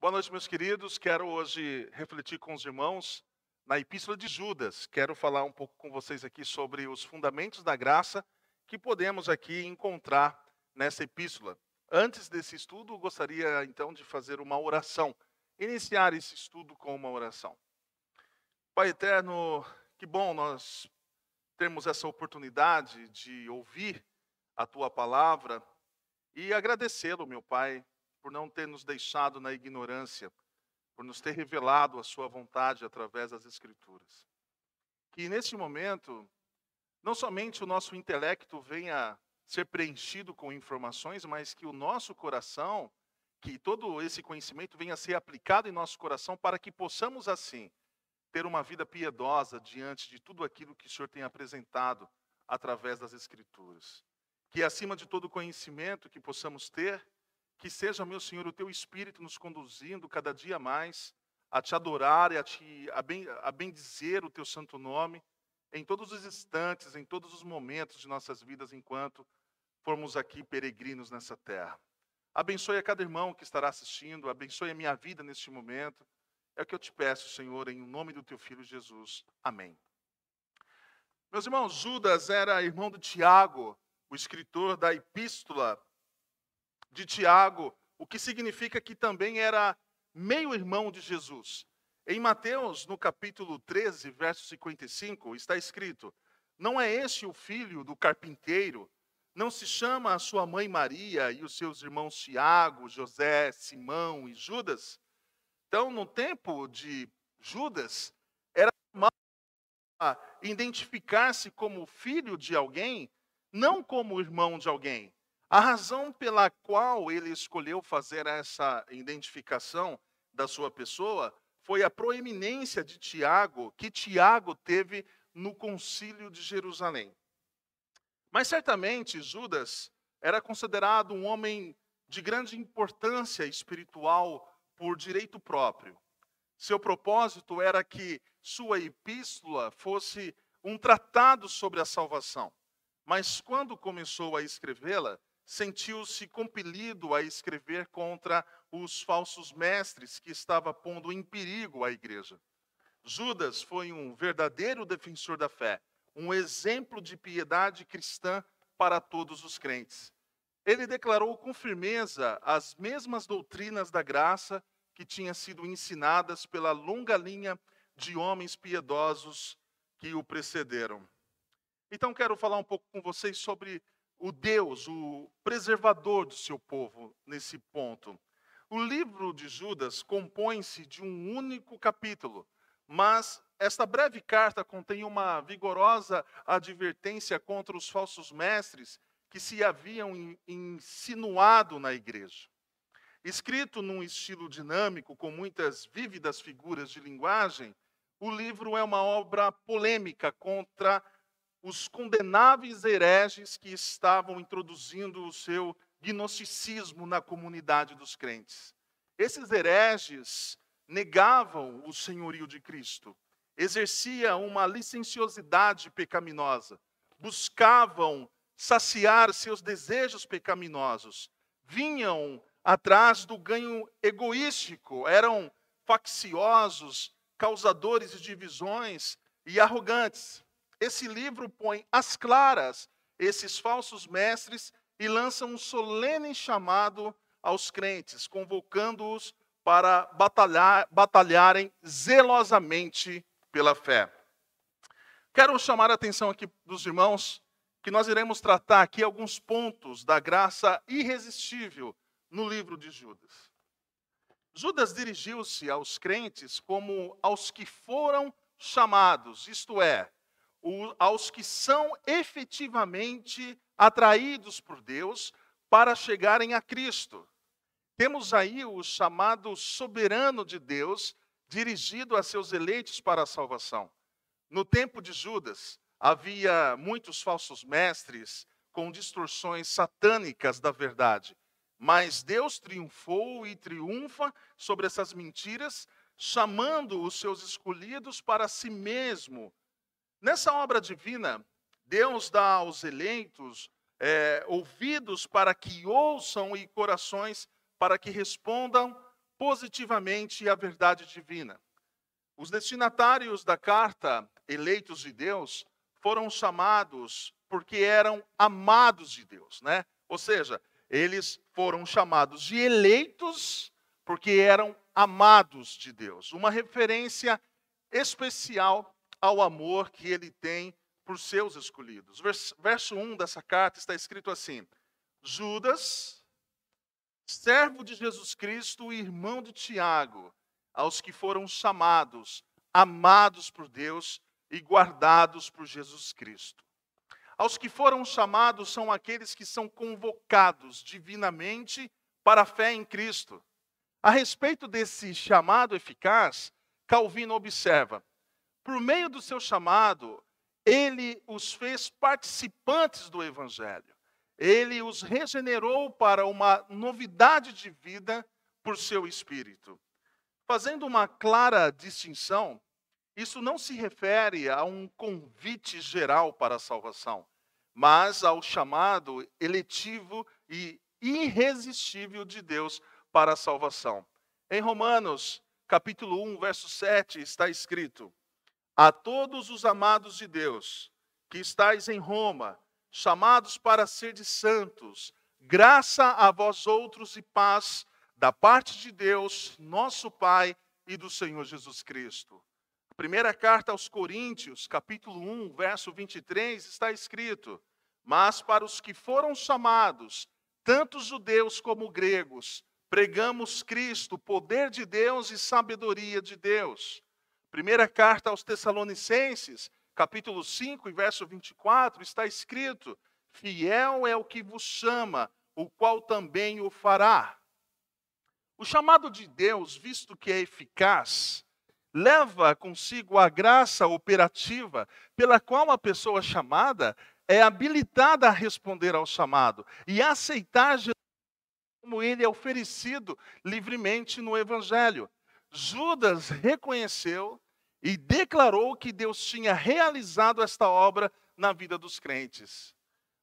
Boa noite, meus queridos. Quero hoje refletir com os irmãos na Epístola de Judas. Quero falar um pouco com vocês aqui sobre os fundamentos da graça que podemos aqui encontrar nessa epístola. Antes desse estudo, gostaria então de fazer uma oração. Iniciar esse estudo com uma oração. Pai eterno, que bom nós termos essa oportunidade de ouvir a tua palavra e agradecê-lo, meu Pai, por não ter nos deixado na ignorância, por nos ter revelado a sua vontade através das Escrituras. Que neste momento, não somente o nosso intelecto venha ser preenchido com informações, mas que o nosso coração, que todo esse conhecimento venha a ser aplicado em nosso coração para que possamos assim ter uma vida piedosa diante de tudo aquilo que o Senhor tem apresentado através das Escrituras. Que acima de todo conhecimento que possamos ter, que seja, meu Senhor, o Teu Espírito nos conduzindo cada dia mais a Te adorar e a bendizer o Teu santo nome em todos os instantes, em todos os momentos de nossas vidas enquanto formos aqui peregrinos nessa terra. Abençoe a cada irmão que estará assistindo, abençoe a minha vida neste momento. É o que eu te peço, Senhor, em nome do Teu Filho Jesus. Amém. Meus irmãos, Judas era irmão de Tiago, o escritor da Epístola de Tiago, o que significa que também era meio-irmão de Jesus. Em Mateus, no capítulo 13, verso 55, está escrito: não é este o filho do carpinteiro? Não se chama a sua mãe Maria e os seus irmãos Tiago, José, Simão e Judas? Então, no tempo de Judas, era normal identificar-se como filho de alguém, não como irmão de alguém. A razão pela qual ele escolheu fazer essa identificação da sua pessoa foi a proeminência de Tiago, que Tiago teve no concílio de Jerusalém. Mas certamente Judas era considerado um homem de grande importância espiritual por direito próprio. Seu propósito era que sua epístola fosse um tratado sobre a salvação. Mas quando começou a escrevê-la, sentiu-se compelido a escrever contra os falsos mestres que estava pondo em perigo a igreja. Judas foi um verdadeiro defensor da fé, um exemplo de piedade cristã para todos os crentes. Ele declarou com firmeza as mesmas doutrinas da graça que tinham sido ensinadas pela longa linha de homens piedosos que o precederam. Então quero falar um pouco com vocês sobre o Deus, o preservador do seu povo nesse ponto. O livro de Judas compõe-se de um único capítulo, mas esta breve carta contém uma vigorosa advertência contra os falsos mestres que se haviam insinuado na igreja. Escrito num estilo dinâmico, com muitas vívidas figuras de linguagem, o livro é uma obra polêmica contra os condenáveis hereges que estavam introduzindo o seu gnosticismo na comunidade dos crentes. Esses hereges negavam o senhorio de Cristo, exerciam uma licenciosidade pecaminosa, buscavam saciar seus desejos pecaminosos, vinham atrás do ganho egoístico, eram facciosos, causadores de divisões e arrogantes. Esse livro põe às claras esses falsos mestres e lança um solene chamado aos crentes, convocando-os para batalharem zelosamente pela fé. Quero chamar a atenção aqui dos irmãos que nós iremos tratar aqui alguns pontos da graça irresistível no livro de Judas. Judas dirigiu-se aos crentes como aos que foram chamados, isto é, aos que são efetivamente atraídos por Deus para chegarem a Cristo. Temos aí o chamado soberano de Deus dirigido a seus eleitos para a salvação. No tempo de Judas, havia muitos falsos mestres com distorções satânicas da verdade. Mas Deus triunfou e triunfa sobre essas mentiras, chamando os seus escolhidos para si mesmo. Nessa obra divina, Deus dá aos eleitos ouvidos para que ouçam e corações para que respondam positivamente a verdade divina. Os destinatários da carta, eleitos de Deus, foram chamados porque eram amados de Deus, né? Ou seja, eles foram chamados de eleitos porque eram amados de Deus. Uma referência especial ao amor que ele tem por seus escolhidos. Verso 1 dessa carta está escrito assim: Judas, servo de Jesus Cristo e irmão de Tiago, aos que foram chamados, amados por Deus e guardados por Jesus Cristo. Aos que foram chamados são aqueles que são convocados divinamente para a fé em Cristo. A respeito desse chamado eficaz, Calvino observa: por meio do seu chamado, ele os fez participantes do Evangelho. Ele os regenerou para uma novidade de vida por seu Espírito. Fazendo uma clara distinção, isso não se refere a um convite geral para a salvação, mas ao chamado eletivo e irresistível de Deus para a salvação. Em Romanos, capítulo 1, verso 7, está escrito: a todos os amados de Deus, que estáis em Roma, chamados para serdes santos, graça a vós outros e paz, da parte de Deus, nosso Pai, e do Senhor Jesus Cristo. A primeira carta aos Coríntios, capítulo 1, verso 23, está escrito: mas para os que foram chamados, tanto judeus como gregos, pregamos Cristo, poder de Deus e sabedoria de Deus. Primeira carta aos Tessalonicenses, capítulo 5, verso 24, está escrito: fiel é o que vos chama, o qual também o fará. O chamado de Deus, visto que é eficaz, leva consigo a graça operativa pela qual a pessoa chamada é habilitada a responder ao chamado e a aceitar Jesus como ele é oferecido livremente no Evangelho. Judas reconheceu e declarou que Deus tinha realizado esta obra na vida dos crentes.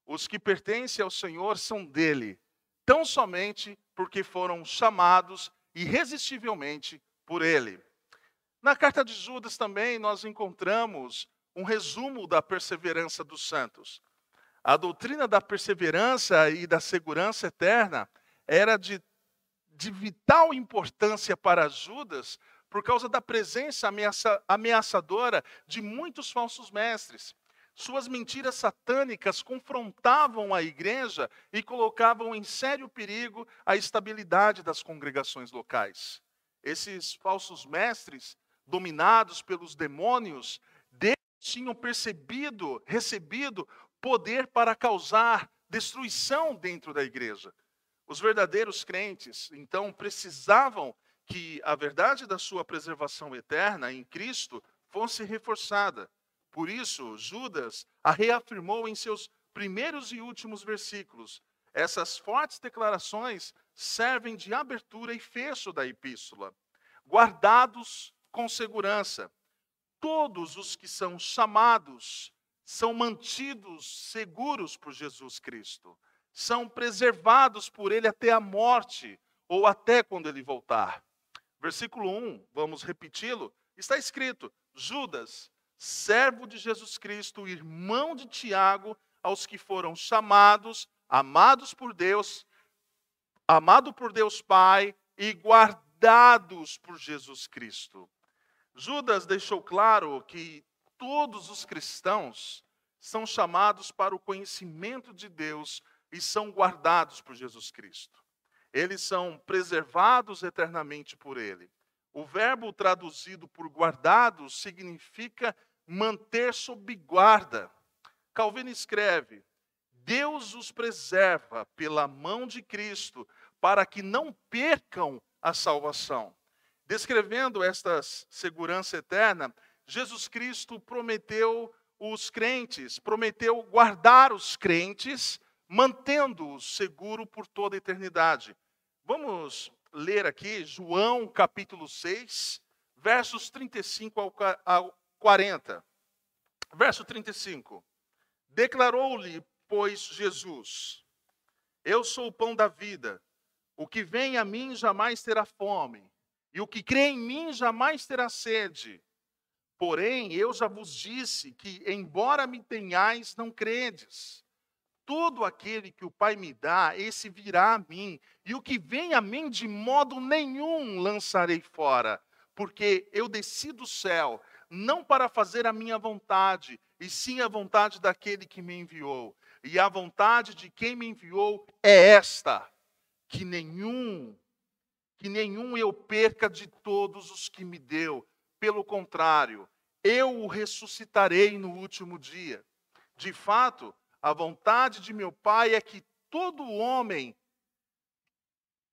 Os que pertencem ao Senhor são dele, tão somente porque foram chamados irresistivelmente por ele. Na carta de Judas também nós encontramos um resumo da perseverança dos santos. A doutrina da perseverança e da segurança eterna era de vital importância para Judas por causa da presença ameaçadora de muitos falsos mestres. Suas mentiras satânicas confrontavam a igreja e colocavam em sério perigo a estabilidade das congregações locais. Esses falsos mestres, dominados pelos demônios, tinham recebido poder para causar destruição dentro da igreja. Os verdadeiros crentes, então, precisavam que a verdade da sua preservação eterna em Cristo fosse reforçada. Por isso, Judas a reafirmou em seus primeiros e últimos versículos. Essas fortes declarações servem de abertura e fecho da epístola. Guardados com segurança. Todos os que são chamados são mantidos seguros por Jesus Cristo. São preservados por ele até a morte ou até quando ele voltar. Versículo 1, vamos repeti-lo, está escrito: Judas, servo de Jesus Cristo, irmão de Tiago, aos que foram chamados, amado por Deus Pai e guardados por Jesus Cristo. Judas deixou claro que todos os cristãos são chamados para o conhecimento de Deus e são guardados por Jesus Cristo. Eles são preservados eternamente por ele. O verbo traduzido por guardados significa manter sob guarda. Calvino escreve: Deus os preserva pela mão de Cristo para que não percam a salvação. Descrevendo esta segurança eterna, Jesus Cristo prometeu guardar os crentes, mantendo-os seguros por toda a eternidade. Vamos ler aqui João capítulo 6, versos 35 ao 40. Verso 35. Declarou-lhe, pois, Jesus: Eu sou o pão da vida. O que vem a mim jamais terá fome, e o que crê em mim jamais terá sede. Porém, eu já vos disse que, embora me tenhais, não credes. Todo aquele que o Pai me dá, esse virá a mim, e o que vem a mim de modo nenhum lançarei fora, porque eu desci do céu, não para fazer a minha vontade, e sim a vontade daquele que me enviou. E a vontade de quem me enviou é esta, que nenhum eu perca de todos os que me deu. Pelo contrário, eu o ressuscitarei no último dia. De fato, a vontade de meu Pai é que todo homem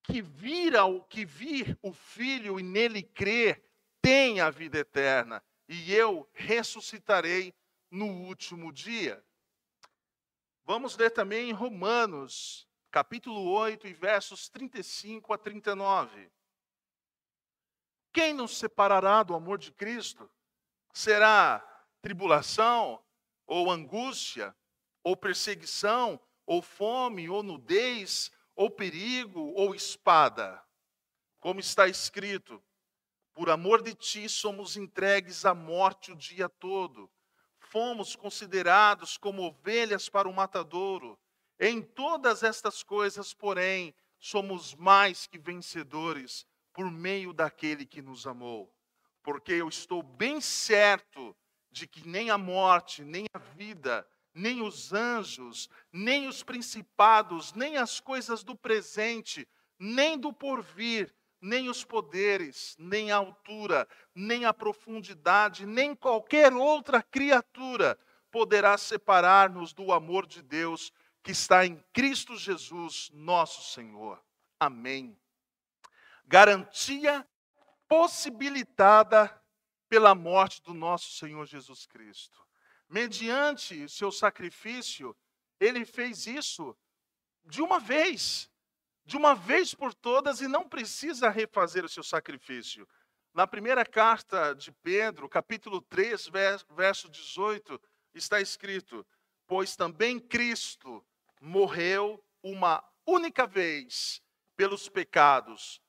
que vir o Filho e nele crer, tenha a vida eterna. E eu ressuscitarei no último dia. Vamos ler também em Romanos, capítulo 8, e versos 35 a 39. Quem nos separará do amor de Cristo? Será tribulação, ou angústia, ou perseguição, ou fome, ou nudez, ou perigo, ou espada? Como está escrito, por amor de ti somos entregues à morte o dia todo. Fomos considerados como ovelhas para o matadouro. Em todas estas coisas, porém, somos mais que vencedores por meio daquele que nos amou. Porque eu estou bem certo de que nem a morte, nem a vida, nem os anjos, nem os principados, nem as coisas do presente, nem do porvir, nem os poderes, nem a altura, nem a profundidade, nem qualquer outra criatura poderá separar-nos do amor de Deus que está em Cristo Jesus, nosso Senhor. Amém. Garantia possibilitada pela morte do nosso Senhor Jesus Cristo. Mediante seu sacrifício, ele fez isso de uma vez por todas, e não precisa refazer o seu sacrifício. Na primeira carta de Pedro, capítulo 3, verso 18, está escrito: pois também Cristo morreu uma única vez pelos pecados,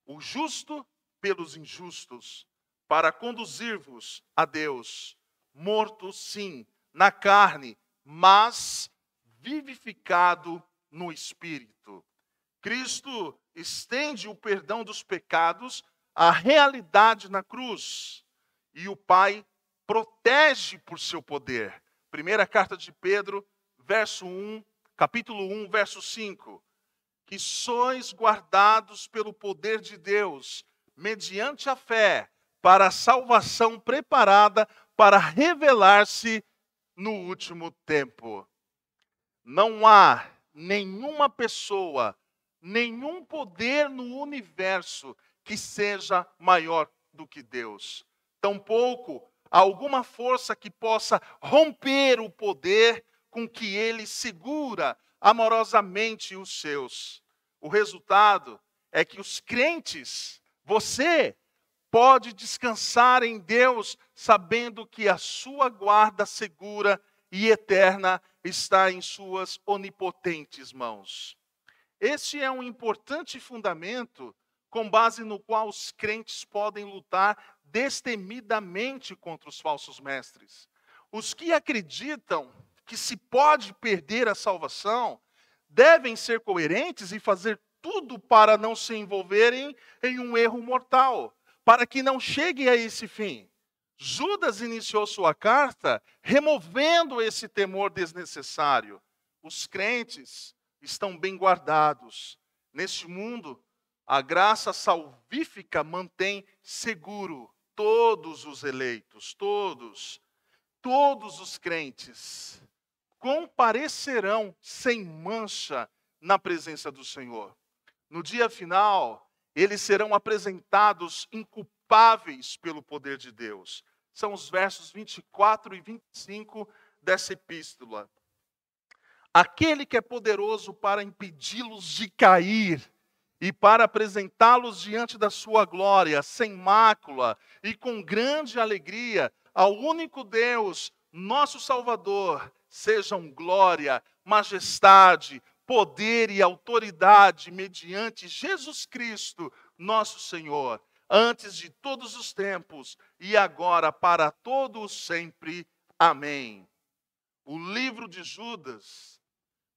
o justo pelos injustos, para conduzir-vos a Deus, morto sim, na carne, mas vivificado no Espírito. Cristo estende o perdão dos pecados à realidade na cruz. E o Pai protege por seu poder. Primeira carta de Pedro, capítulo 1, verso 5. Que sois guardados pelo poder de Deus, mediante a fé, para a salvação preparada para revelar-se no último tempo. Não há nenhuma pessoa, nenhum poder no universo que seja maior do que Deus. Tampouco alguma força que possa romper o poder com que Ele segura amorosamente os seus. O resultado é que os crentes, você, pode descansar em Deus, sabendo que a sua guarda segura e eterna está em suas onipotentes mãos. Este é um importante fundamento com base no qual os crentes podem lutar destemidamente contra os falsos mestres. Os que acreditam que se pode perder a salvação devem ser coerentes e fazer tudo para não se envolverem em um erro mortal, para que não chegue a esse fim. Judas iniciou sua carta removendo esse temor desnecessário. Os crentes estão bem guardados. Neste mundo, a graça salvífica mantém seguro todos os eleitos, todos os crentes comparecerão sem mancha na presença do Senhor. No dia final, eles serão apresentados inculpáveis pelo poder de Deus. São os versos 24 e 25 dessa epístola. Aquele que é poderoso para impedi-los de cair e para apresentá-los diante da sua glória, sem mácula e com grande alegria, ao único Deus, nosso Salvador, sejam glória, majestade, poder e autoridade mediante Jesus Cristo, nosso Senhor, antes de todos os tempos e agora para todos sempre. Amém. O livro de Judas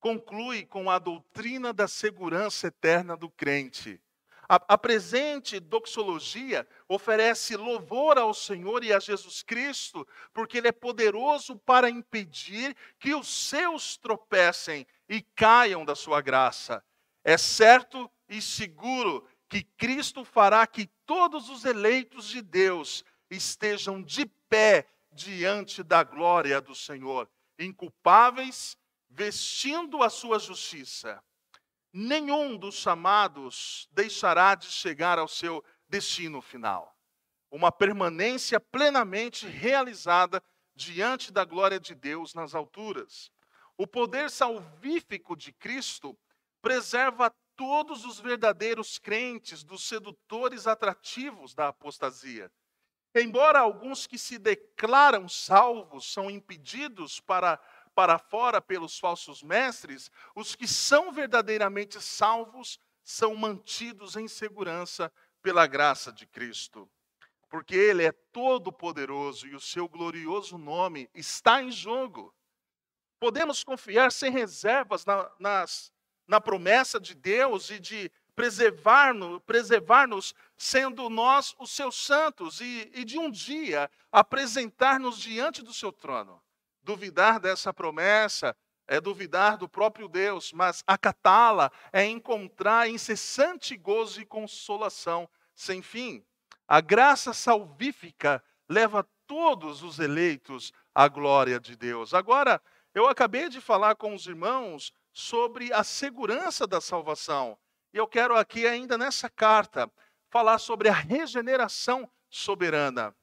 conclui com a doutrina da segurança eterna do crente. A presente doxologia oferece louvor ao Senhor e a Jesus Cristo, porque Ele é poderoso para impedir que os seus tropecem e caiam da sua graça. É certo e seguro que Cristo fará que todos os eleitos de Deus estejam de pé diante da glória do Senhor, inculpáveis, vestindo a sua justiça. Nenhum dos chamados deixará de chegar ao seu destino final. Uma permanência plenamente realizada diante da glória de Deus nas alturas. O poder salvífico de Cristo preserva todos os verdadeiros crentes dos sedutores atrativos da apostasia. Embora alguns que se declaram salvos são impedidos para fora pelos falsos mestres, os que são verdadeiramente salvos são mantidos em segurança pela graça de Cristo. Porque Ele é todo-poderoso e o seu glorioso nome está em jogo. Podemos confiar sem reservas na promessa de Deus e de preservar-nos sendo nós os seus santos e de um dia apresentar-nos diante do seu trono. Duvidar dessa promessa é duvidar do próprio Deus, mas acatá-la é encontrar incessante gozo e consolação sem fim. A graça salvífica leva todos os eleitos à glória de Deus. Agora, eu acabei de falar com os irmãos sobre a segurança da salvação. E eu quero aqui ainda nessa carta falar sobre a regeneração soberana.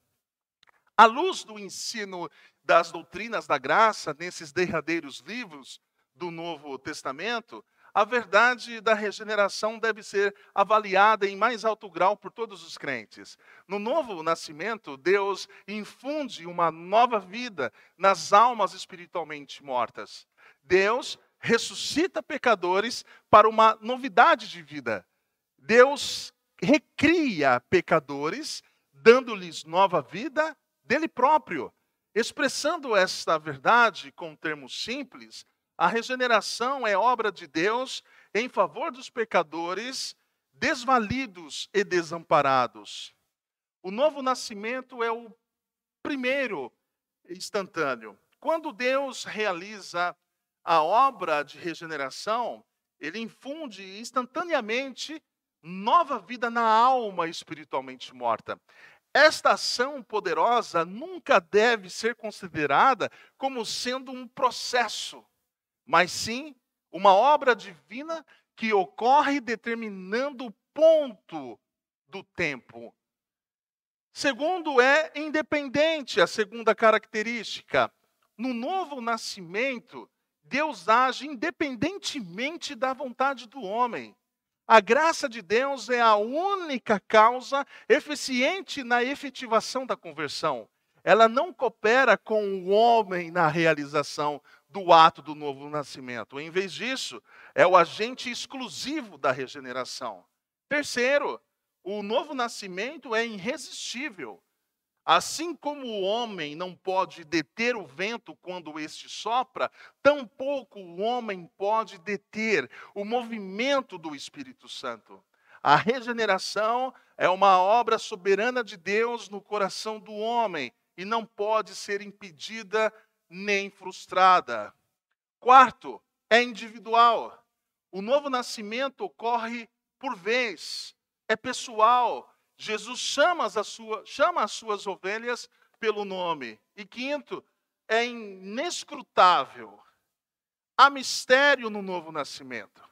À luz do ensino das doutrinas da graça, nesses derradeiros livros do Novo Testamento, a verdade da regeneração deve ser avaliada em mais alto grau por todos os crentes. No novo nascimento, Deus infunde uma nova vida nas almas espiritualmente mortas. Deus ressuscita pecadores para uma novidade de vida. Deus recria pecadores, dando-lhes nova vida dele próprio. Expressando esta verdade com termos simples, a regeneração é obra de Deus em favor dos pecadores desvalidos e desamparados. O novo nascimento é o primeiro instantâneo. Quando Deus realiza a obra de regeneração, Ele infunde instantaneamente nova vida na alma espiritualmente morta. Esta ação poderosa nunca deve ser considerada como sendo um processo, mas sim uma obra divina que ocorre determinando o ponto do tempo. Segundo, é independente, a segunda característica. No novo nascimento, Deus age independentemente da vontade do homem. A graça de Deus é a única causa eficiente na efetivação da conversão. Ela não coopera com o homem na realização do ato do novo nascimento. Em vez disso, é o agente exclusivo da regeneração. Terceiro, o novo nascimento é irresistível. Assim como o homem não pode deter o vento quando este sopra, tampouco o homem pode deter o movimento do Espírito Santo. A regeneração é uma obra soberana de Deus no coração do homem e não pode ser impedida nem frustrada. Quarto, é individual. O novo nascimento ocorre por vez, é pessoal. Jesus chama as suas ovelhas pelo nome. E quinto, é inescrutável. Há mistério no novo nascimento.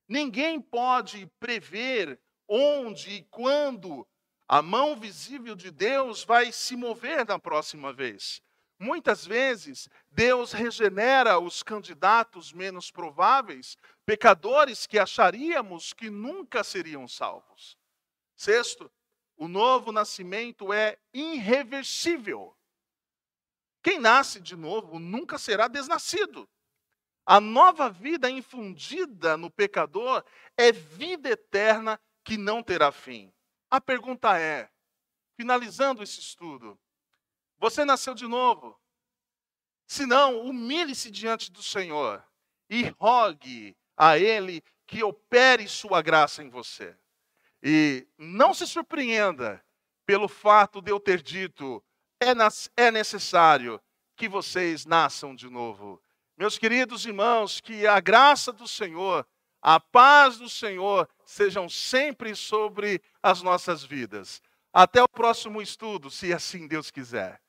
Ninguém pode prever onde e quando a mão visível de Deus vai se mover na próxima vez. Muitas vezes, Deus regenera os candidatos menos prováveis, pecadores que acharíamos que nunca seriam salvos. Sexto, o novo nascimento é irreversível. Quem nasce de novo nunca será desnascido. A nova vida infundida no pecador é vida eterna que não terá fim. A pergunta é, finalizando esse estudo, você nasceu de novo? Se não, humilhe-se diante do Senhor e rogue a Ele que opere sua graça em você. E não se surpreenda pelo fato de eu ter dito, é necessário que vocês nasçam de novo. Meus queridos irmãos, que a graça do Senhor, a paz do Senhor sejam sempre sobre as nossas vidas. Até o próximo estudo, se assim Deus quiser.